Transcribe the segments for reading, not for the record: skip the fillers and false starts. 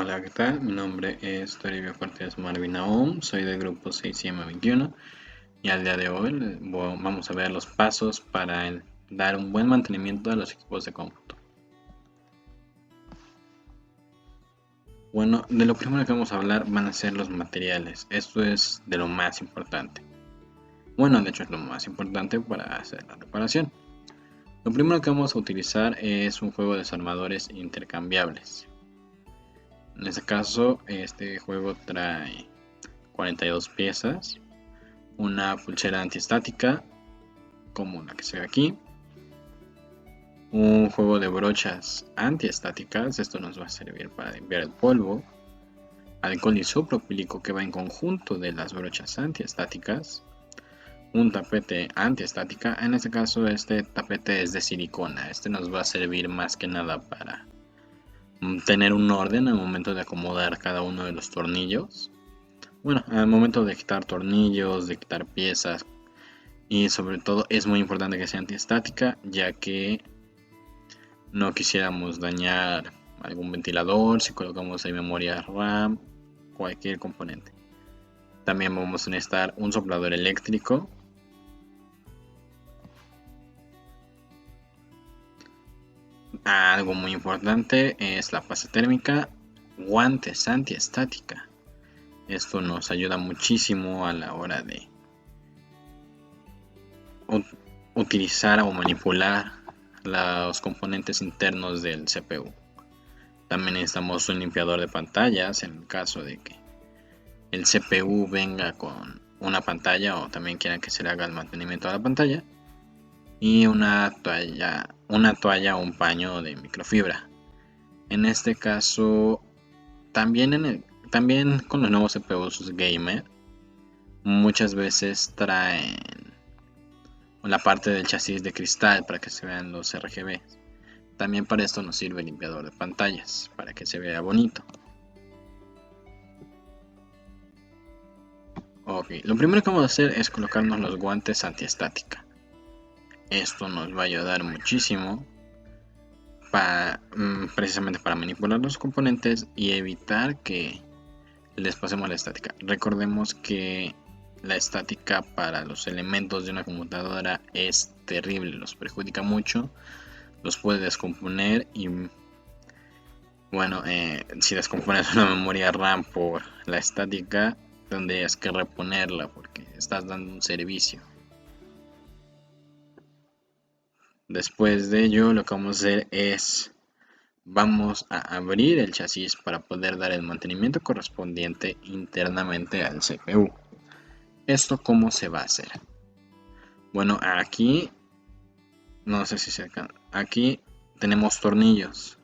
Hola, ¿qué tal? Mi nombre es Toribio Cortés Marvin Naum, soy del grupo 6M21 y al día de hoy vamos a ver los pasos para dar un buen mantenimiento a los equipos de cómputo. Bueno, de lo primero que vamos a hablar van a ser los materiales. Esto es de lo más importante. Bueno, de hecho es lo más importante para hacer la reparación. Lo primero que vamos a utilizar es un juego de desarmadores intercambiables. En este caso, este juego trae 42 piezas, una pulsera antiestática como la que se ve aquí, un juego de brochas antiestáticas, esto nos va a servir para limpiar el polvo, alcohol isopropílico que va en conjunto de las brochas antiestáticas, un tapete antiestática, en este caso este tapete es de silicona, este nos va a servir más que nada para tener un orden al momento de acomodar cada uno de los tornillos. Bueno, al momento de quitar tornillos, de quitar piezas, y sobre todo es muy importante que sea antiestática, ya que no quisiéramos dañar algún ventilador si colocamos ahí memoria RAM, cualquier componente. También vamos a necesitar un soplador eléctrico, algo muy importante es la pasta térmica, guantes antiestática. Esto nos ayuda muchísimo a la hora de utilizar o manipular los componentes internos del CPU. También necesitamos un limpiador de pantallas en el caso de que el CPU venga con una pantalla o también quieran que se le haga el mantenimiento a la pantalla. Y una toalla o un paño de microfibra. En este caso, también con los nuevos CPUs gamer, muchas veces traen la parte del chasis de cristal para que se vean los RGB. También para esto nos sirve el limpiador de pantallas, para que se vea bonito. Ok, lo primero que vamos a hacer es colocarnos los guantes antiestática. Esto nos va a ayudar muchísimo precisamente para manipular los componentes y evitar que les pasemos la estática. Recordemos que la estática para los elementos de una computadora es terrible, los perjudica mucho, los puede descomponer y bueno, si descompones una memoria RAM por la estática, tendrías que reponerla porque estás dando un servicio. Después de ello, lo que vamos a hacer es vamos a abrir el chasis para poder dar el mantenimiento correspondiente internamente al CPU. ¿Esto cómo se va a hacer? Bueno, aquí no sé si se alcanza. Aquí tenemos tornillos.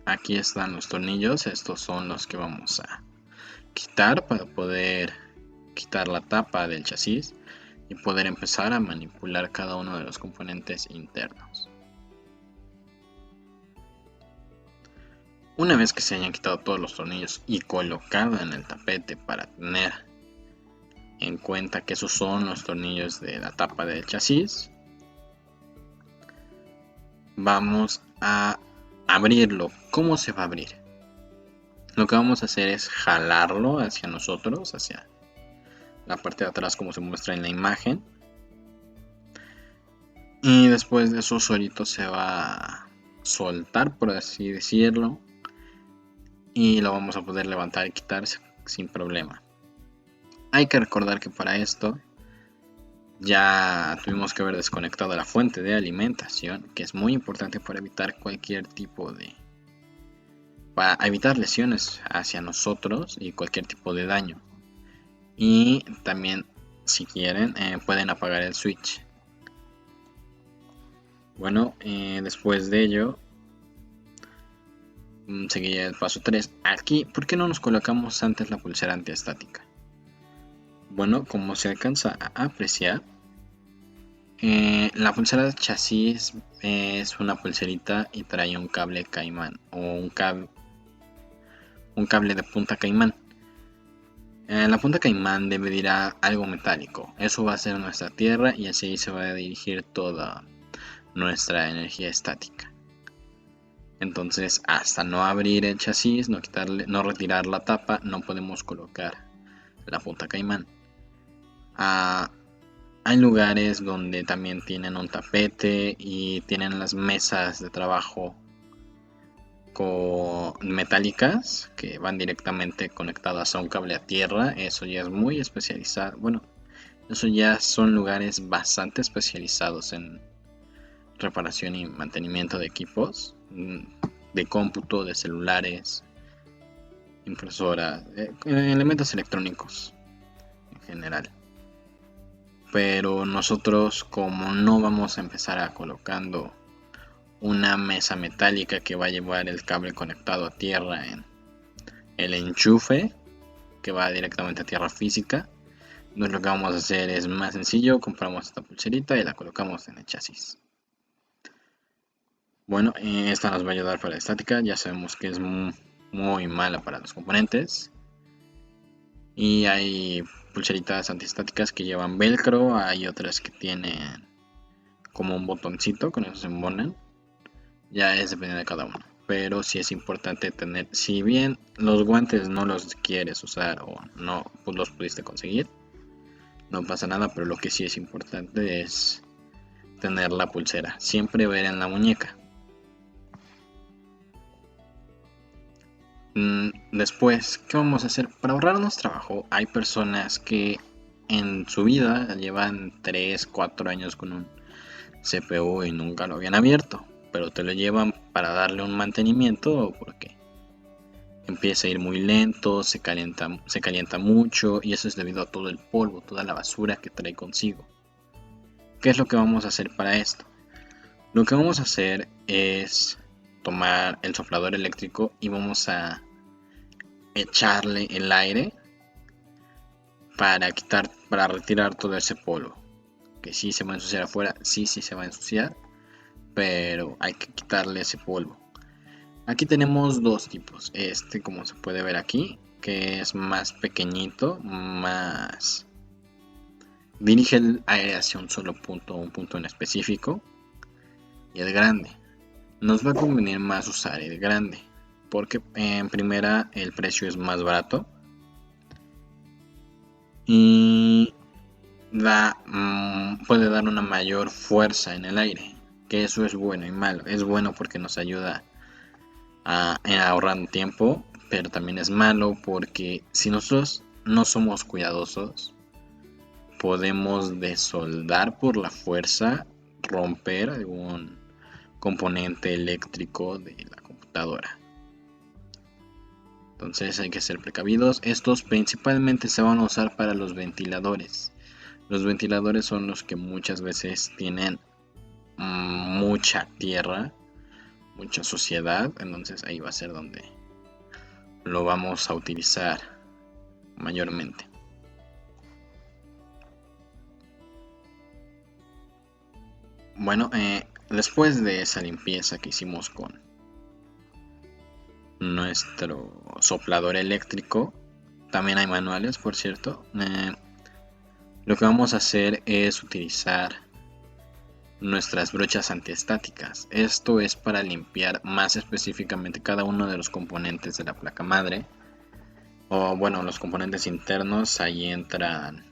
Aquí están los tornillos. Estos son los que vamos a quitar para poder quitar la tapa del chasis y poder empezar a manipular cada uno de los componentes internos. Una vez que se hayan quitado todos los tornillos y colocado en el tapete para tener en cuenta que esos son los tornillos de la tapa del chasis, vamos a abrirlo. ¿Cómo se va a abrir? Lo que vamos a hacer es jalarlo hacia nosotros, hacia la parte de atrás como se muestra en la imagen, y después de eso solito se va a soltar, por así decirlo, y lo vamos a poder levantar y quitar sin problema. Hay que recordar que para esto ya tuvimos que haber desconectado la fuente de alimentación, que es muy importante para evitar cualquier tipo de... para evitar lesiones hacia nosotros y cualquier tipo de daño. Y también, si quieren, pueden apagar el switch. Bueno, después de ello, seguiría el paso 3. Aquí, ¿por qué no nos colocamos antes la pulsera antiestática? Bueno, como se alcanza a apreciar, la pulsera de chasis es una pulserita y trae un cable caimán o un cable de punta caimán. La punta caimán debe ir a algo metálico. Eso va a ser nuestra tierra y así se va a dirigir toda nuestra energía estática. Entonces, hasta no abrir el chasis, no retirar la tapa, no podemos colocar la punta caimán. Hay lugares donde también tienen un tapete y tienen las mesas de trabajo metálicas que van directamente conectadas a un cable a tierra. Eso ya es muy especializado. Bueno, eso ya son lugares bastante especializados en reparación y mantenimiento de equipos, de cómputo, de celulares, impresoras, elementos electrónicos en general. Pero nosotros, como no vamos a empezar colocando una mesa metálica que va a llevar el cable conectado a tierra en el enchufe que va directamente a tierra física, entonces lo que vamos a hacer es más sencillo: compramos esta pulserita y la colocamos en el chasis. Bueno, esta nos va a ayudar para la estática. Ya sabemos que es muy mala para los componentes. Y hay pulseritas antiestáticas que llevan velcro, hay otras que tienen como un botoncito, con eso se embonan. Ya es dependiendo de cada uno. Pero sí es importante tener, si bien los guantes no los quieres usar o no los pudiste conseguir, no pasa nada, pero lo que sí es importante es tener la pulsera, siempre ver en la muñeca. Después, ¿qué vamos a hacer? Para ahorrarnos trabajo, hay personas que en su vida llevan 3, 4 años con un CPU y nunca lo habían abierto, pero te lo llevan para darle un mantenimiento porque empieza a ir muy lento, se calienta mucho, y eso es debido a todo el polvo, toda la basura que trae consigo. ¿Qué es lo que vamos a hacer para esto? Lo que vamos a hacer es tomar el soplador eléctrico y vamos a echarle el aire para retirar todo ese polvo. Que sí se va a ensuciar afuera, sí se va a ensuciar, pero hay que quitarle ese polvo. Aquí tenemos dos tipos. Este, como se puede ver aquí, que es más pequeñito, más dirige el aire hacia un solo punto, un punto en específico. Y el grande, nos va a convenir más usar el grande, porque en primera el precio es más barato y puede dar una mayor fuerza en el aire, que eso es bueno y malo. Es bueno porque nos ayuda a ahorrar tiempo, pero también es malo porque si nosotros no somos cuidadosos, podemos desoldar por la fuerza, romper algún componente eléctrico de la computadora. Entonces hay que ser precavidos. Estos principalmente se van a usar para los ventiladores. Los ventiladores son los que muchas veces tienen mucha tierra, mucha suciedad, entonces ahí va a ser donde lo vamos a utilizar mayormente. Bueno, después de esa limpieza que hicimos con nuestro soplador eléctrico, también hay manuales, por cierto, lo que vamos a hacer es utilizar nuestras brochas antiestáticas. Esto es para limpiar más específicamente cada uno de los componentes de la placa madre, o bueno, los componentes internos. Ahí entran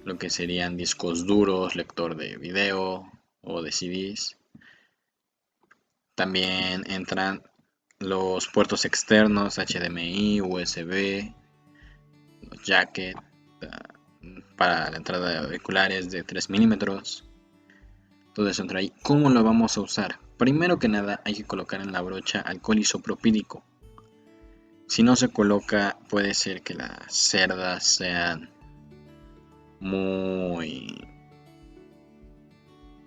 lo que serían discos duros, lector de video o de CDs. También entran los puertos externos, HDMI, USB, los jackets para la entrada de auriculares de 3 milímetros. Todo eso entra ahí. ¿Cómo lo vamos a usar? Primero que nada hay que colocar en la brocha alcohol isopropílico. Si no se coloca, puede ser que las cerdas sean muy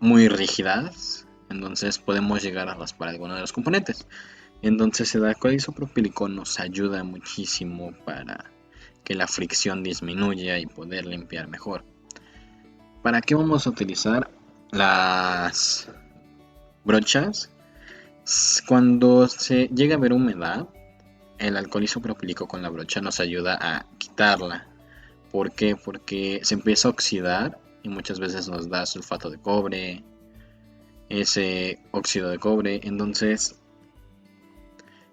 rígidas, entonces podemos llegar a raspar alguno de los componentes. Entonces el alcohol isopropílico nos ayuda muchísimo para que la fricción disminuya y poder limpiar mejor. ¿Para qué vamos a utilizar las brochas? Cuando se llega a ver humedad, el alcohol isopropílico con la brocha nos ayuda a quitarla. ¿Por qué? Porque se empieza a oxidar y muchas veces nos da sulfato de cobre, ese óxido de cobre. Entonces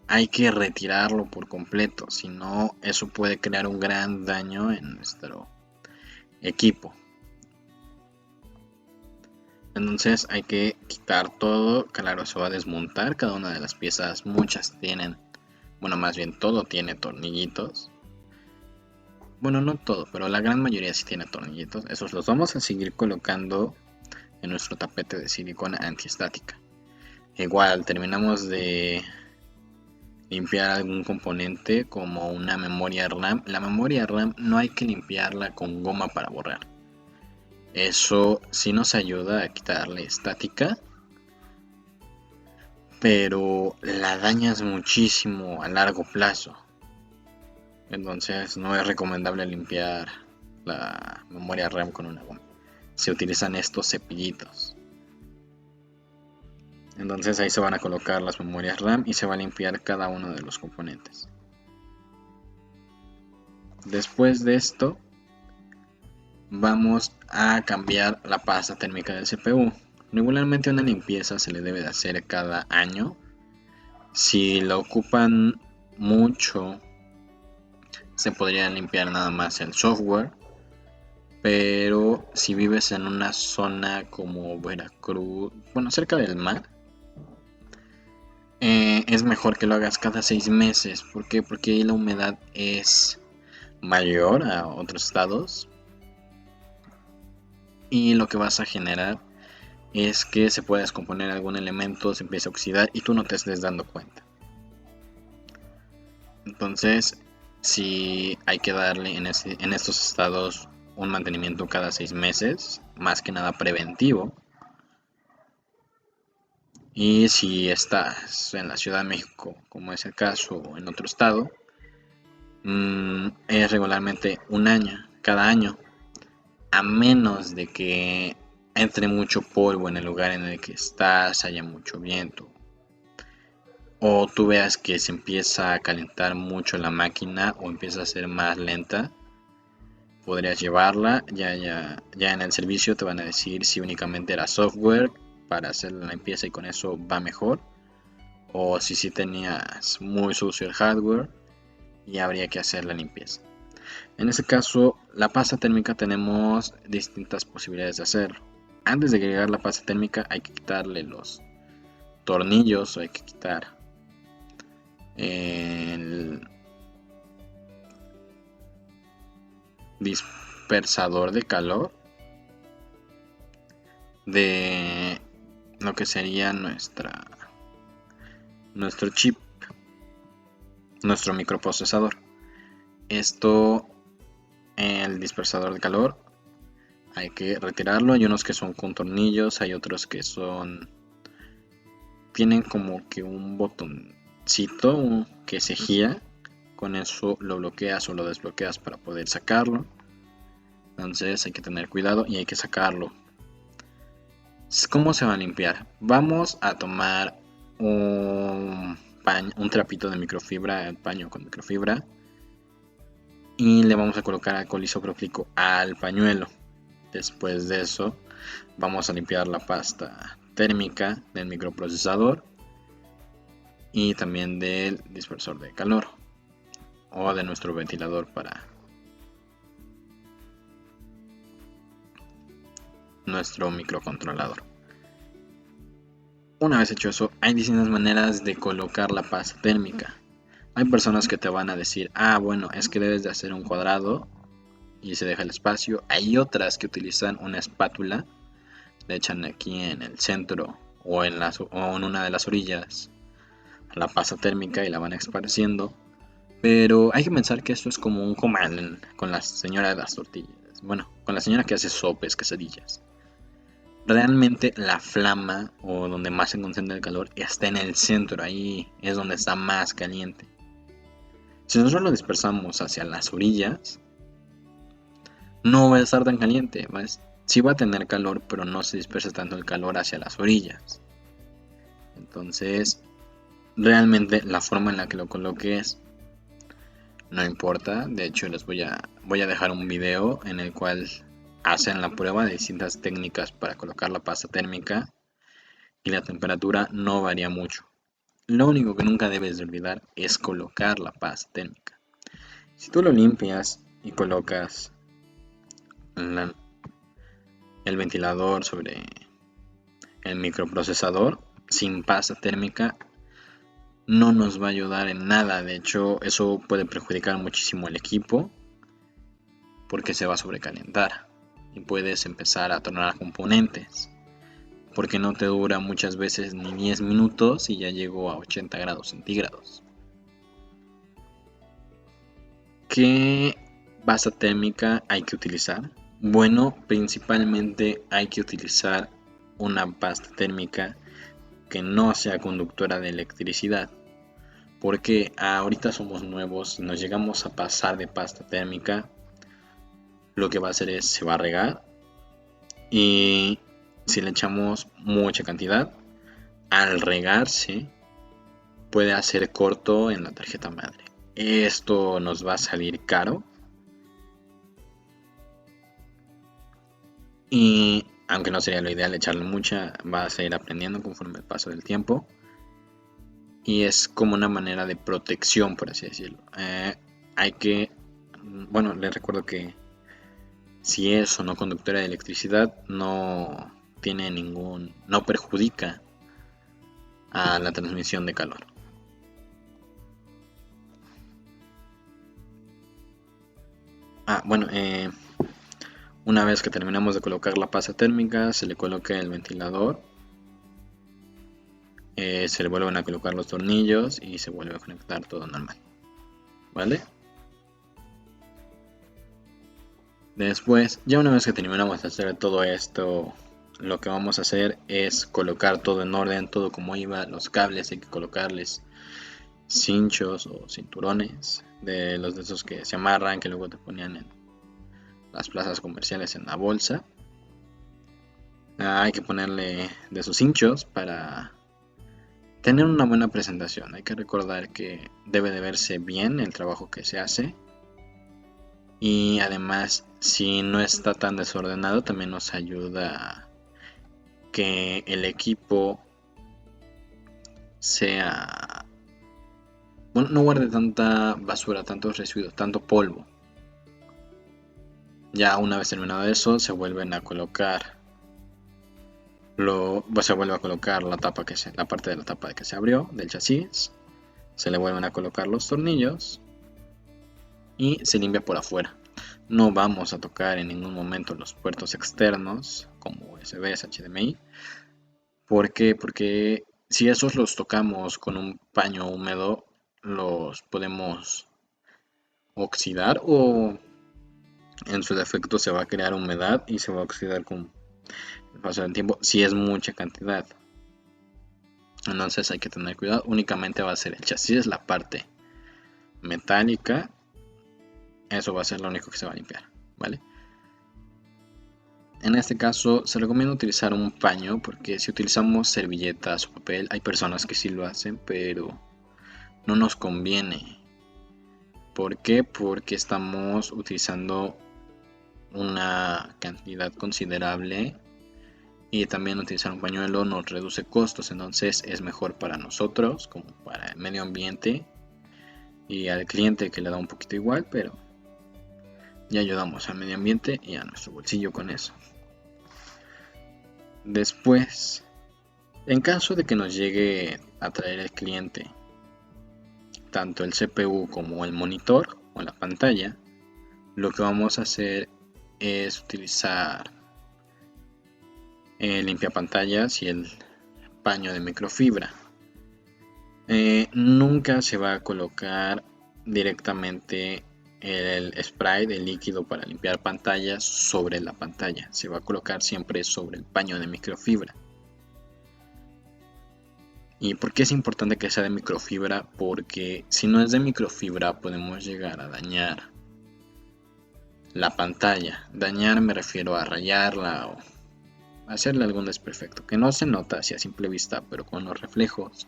hay que retirarlo por completo, si no eso puede crear un gran daño en nuestro equipo. Entonces hay que quitar todo, claro, se va a desmontar cada una de las piezas, muchas tienen, bueno, más bien todo tiene tornillitos. Bueno, no todo, pero la gran mayoría sí tiene tornillitos. Esos los vamos a seguir colocando en nuestro tapete de silicona antiestática. Igual terminamos de limpiar algún componente como una memoria RAM. La memoria RAM no hay que limpiarla con goma para borrar. Eso sí nos ayuda a quitarle estática, pero la dañas muchísimo a largo plazo. Entonces no es recomendable limpiar la memoria RAM con una goma. Se utilizan estos cepillitos. Entonces ahí se van a colocar las memorias RAM y se va a limpiar cada uno de los componentes. Después de esto vamos a cambiar la pasta térmica del CPU. Regularmente una limpieza se le debe de hacer cada año. Si la ocupan mucho, se podría limpiar nada más el software. Pero si vives en una zona como Veracruz, bueno, cerca del mar, es mejor que lo hagas cada 6 meses. ¿Por qué? Porque ahí la humedad es mayor a otros estados. Y lo que vas a generar es que se pueda descomponer algún elemento, se empiece a oxidar y tú no te estés dando cuenta. Entonces, sí hay que darle en estos estados un mantenimiento cada 6 meses, más que nada preventivo. Y si estás en la Ciudad de México, como es el caso, o en otro estado, es regularmente un año, cada año, a menos de que entre mucho polvo en el lugar en el que estás, haya mucho viento, o tú veas que se empieza a calentar mucho la máquina o empieza a ser más lenta, podrías llevarla. Ya en el servicio te van a decir si únicamente era software para hacer la limpieza y con eso va mejor, o si tenías muy sucio el hardware y habría que hacer la limpieza. En este caso, la pasta térmica tenemos distintas posibilidades de hacerlo. Antes de agregar la pasta térmica hay que quitarle los tornillos, o hay que quitar el dispersador de calor de lo que sería nuestro chip, nuestro microprocesador. El dispersador de calor hay que retirarlo. Hay unos que son con tornillos, hay otros que tienen como que un botoncito que se gira. Con eso lo bloqueas o lo desbloqueas para poder sacarlo. Entonces hay que tener cuidado y hay que sacarlo. ¿Cómo se va a limpiar? Vamos a tomar un trapito de microfibra, el paño con microfibra, y le vamos a colocar alcohol isopropílico al pañuelo. Después de eso vamos a limpiar la pasta térmica del microprocesador y también del dispersor de calor o de nuestro ventilador para nuestro microcontrolador. Una vez hecho eso, hay distintas maneras de colocar la pasta térmica. Hay personas que te van a decir, bueno, es que debes de hacer un cuadrado y se deja el espacio. Hay otras que utilizan una espátula, le echan aquí en el centro o en una de las orillas la pasta térmica y la van esparciendo. Pero hay que pensar que esto es como un comal con la señora de las tortillas. Bueno, con la señora que hace sopes, quesadillas. Realmente la flama o donde más se concentra el calor está en el centro, ahí es donde está más caliente. Si nosotros lo dispersamos hacia las orillas, no va a estar tan caliente, sí va a tener calor, pero no se dispersa tanto el calor hacia las orillas. Entonces, realmente la forma en la que lo coloques no importa. De hecho, les voy a dejar un video en el cual hacen la prueba de distintas técnicas para colocar la pasta térmica y la temperatura no varía mucho. lo único que nunca debes de olvidar es colocar la pasta térmica. Si tú lo limpias y colocas el ventilador sobre el microprocesador sin pasta térmica, no nos va a ayudar en nada. De hecho, eso puede perjudicar muchísimo el equipo porque se va a sobrecalentar y puedes empezar a tronar componentes, porque no te dura muchas veces ni 10 minutos y ya llegó a 80 grados centígrados. ¿Qué pasta térmica hay que utilizar? Bueno, principalmente hay que utilizar una pasta térmica que no sea conductora de electricidad, porque ahorita somos nuevos y nos llegamos a pasar de pasta térmica, lo que va a hacer es se va a regar, y si le echamos mucha cantidad, al regarse puede hacer corto en la tarjeta madre. Esto nos va a salir caro, y aunque no sería lo ideal echarle mucha, vas a ir aprendiendo conforme el paso del tiempo. Y es como una manera de protección, por así decirlo. Les recuerdo que si es o no conductora de electricidad, no perjudica a la transmisión de calor. Una vez que terminamos de colocar la pasta térmica, se le coloca el ventilador, se le vuelven a colocar los tornillos y se vuelve a conectar todo normal, ¿vale? Después, ya una vez que terminamos de hacer todo esto, lo que vamos a hacer es colocar todo en orden, todo como iba. Los cables hay que colocarles cinchos o cinturones, de esos que se amarran, que luego te ponían en las plazas comerciales en la bolsa. Hay que ponerle de esos cinchos para tener una buena presentación. Hay que recordar que debe de verse bien el trabajo que se hace. Y además, si no está tan desordenado, también nos ayuda a que el equipo no guarde tanta basura, tantos residuos, tanto polvo. Ya una vez terminado eso, se vuelven a colocar se vuelve a colocar la parte de la tapa que se abrió del chasis, se le vuelven a colocar los tornillos y se limpia por afuera. No vamos a tocar en ningún momento los puertos externos como USBs, HDMI. ¿Por qué? Porque si esos los tocamos con un paño húmedo, los podemos oxidar, o en su defecto se va a crear humedad y se va a oxidar con el paso del tiempo si es mucha cantidad. Entonces hay que tener cuidado. Únicamente va a ser el chasis, la parte metálica. Eso va a ser lo único que se va a limpiar, ¿vale? En este caso se recomienda utilizar un paño, porque si utilizamos servilletas o papel, hay personas que sí lo hacen, pero no nos conviene. ¿Por qué? Porque estamos utilizando una cantidad considerable y también utilizar un pañuelo nos reduce costos. Entonces es mejor para nosotros como para el medio ambiente y al cliente, que le da un poquito igual, pero ya ayudamos al medio ambiente y a nuestro bolsillo con eso. Después, en caso de que nos llegue a traer el cliente tanto el CPU como el monitor o la pantalla, lo que vamos a hacer es utilizar el limpiapantallas y el paño de microfibra. Nunca se va a colocar directamente el spray de líquido para limpiar pantallas sobre la pantalla. Se va a colocar siempre sobre el paño de microfibra. ¿Y por qué es importante que sea de microfibra? Porque si no es de microfibra podemos llegar a dañar la pantalla. Dañar me refiero a rayarla o hacerle algún desperfecto que no se nota así a simple vista, pero con los reflejos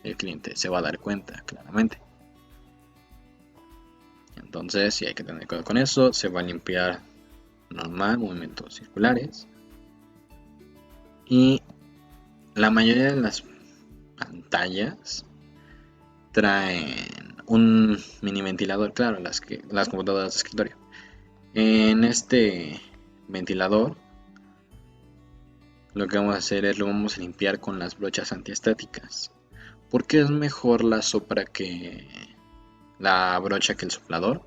el cliente se va a dar cuenta claramente. Entonces sí hay que tener cuidado con eso. Se va a limpiar normal, movimientos circulares, y la mayoría de las pantallas traen un mini ventilador, claro, las computadoras de escritorio. En este ventilador lo que vamos a hacer es lo vamos a limpiar con las brochas antiestáticas. ¿Por qué es mejor la sopra que la brocha que el soplador?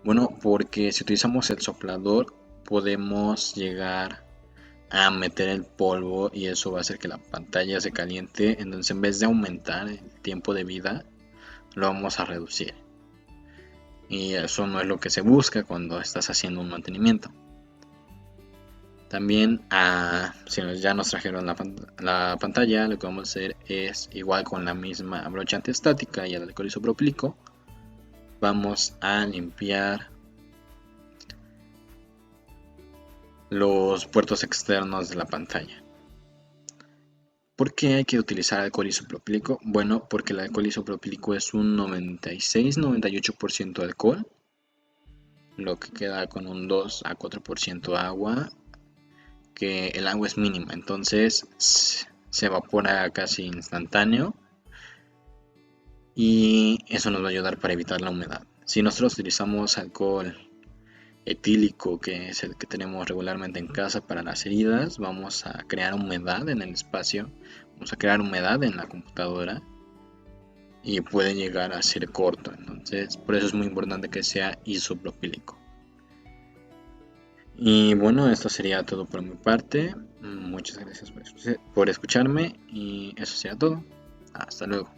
Bueno, porque si utilizamos el soplador podemos llegar a meter el polvo y eso va a hacer que la pantalla se caliente. Entonces, en vez de aumentar el tiempo de vida, lo vamos a reducir. Y eso no es lo que se busca cuando estás haciendo un mantenimiento. También, si ya nos trajeron la pantalla, lo que vamos a hacer es, igual con la misma brocha antiestática y el alcohol isopropílico, vamos a limpiar los puertos externos de la pantalla. ¿Por qué hay que utilizar alcohol isopropílico? Bueno, porque el alcohol isopropílico es un 96-98% alcohol, lo que queda con un 2 a 4% agua, que el agua es mínima, entonces se evapora casi instantáneo y eso nos va a ayudar para evitar la humedad. Si nosotros utilizamos alcohol etílico, que es el que tenemos regularmente en casa para las heridas, vamos a crear humedad en el espacio, vamos a crear humedad en la computadora y puede llegar a ser corto. Entonces, por eso es muy importante que sea isopropílico. Y bueno, esto sería todo por mi parte. Muchas gracias por escucharme y eso sería todo. Hasta luego.